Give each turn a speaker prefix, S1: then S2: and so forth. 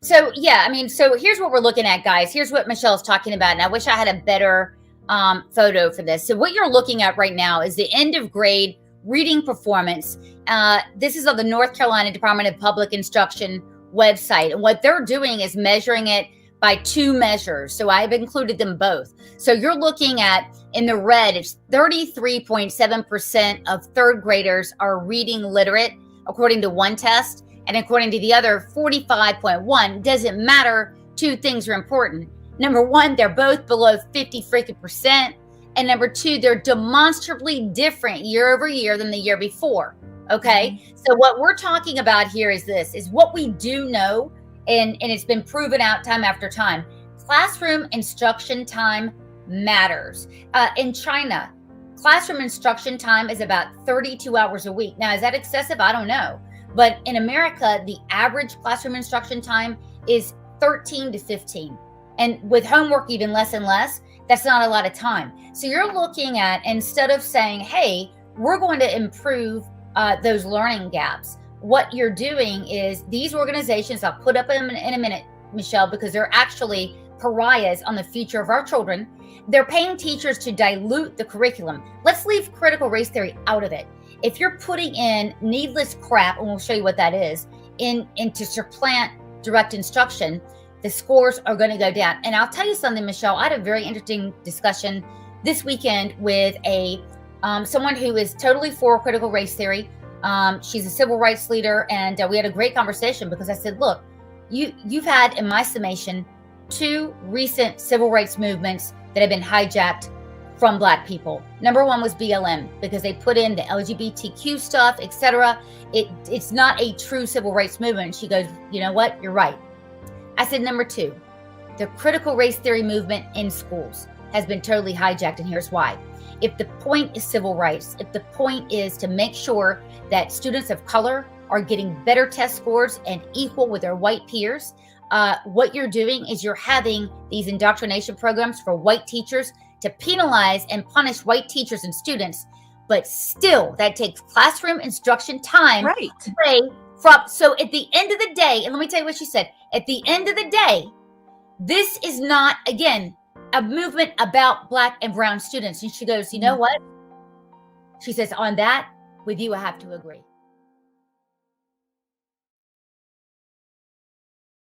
S1: So yeah, I mean, so here's what we're looking at, guys. Here's what Michelle's talking about. And I wish I had a better photo for this. So what you're looking at right now is the end of grade reading performance. This is on the North Carolina Department of Public Instruction website. And what they're doing is measuring it by two measures. So I've included them both. So you're looking at, in the red, it's 33.7% of third graders are reading literate, according to one test. And according to the other, 45.1. Doesn't matter. Two things are important. Number one, they're both below 50 freaking percent. And number two, they're demonstrably different year over year than the year before. Okay. So what we're talking about here is this, is what we do know, and it's been proven out time after time. Classroom instruction time matters. In China, classroom instruction time is about 32 hours a week. Now, is that excessive? I don't know. But in America, the average classroom instruction time is 13 to 15. And with homework even less and less, that's not a lot of time. So you're looking at, instead of saying, hey, we're going to improve those learning gaps, what you're doing is these organizations, I'll put up in a minute, Michelle, because they're actually pariahs on the future of our children. They're paying teachers to dilute the curriculum. Let's leave critical race theory out of it. If you're putting in needless crap, and we'll show you what that is, to supplant direct instruction, the scores are going to go down. And I'll tell you something, Michelle, I had a very interesting discussion this weekend with someone who is totally for critical race theory. She's a civil rights leader, and we had a great conversation because I said, look, you've had, in my summation, two recent civil rights movements that have been hijacked from Black people. Number one was BLM, because they put in the LGBTQ stuff, etc. It's not a true civil rights movement. She goes, you know what? You're right. I said, number two, the critical race theory movement in schools has been totally hijacked, and here's why. If the point is civil rights, if the point is to make sure that students of color are getting better test scores and equal with their white peers, what you're doing is you're having these indoctrination programs for white teachers to penalize and punish white teachers and students, but still that takes classroom instruction time away from. So at the end of the day, and let me tell you what she said, at the end of the day, this is not, again, a movement about Black and brown students. And she goes, you know what? She says, on that, with you, I have to agree.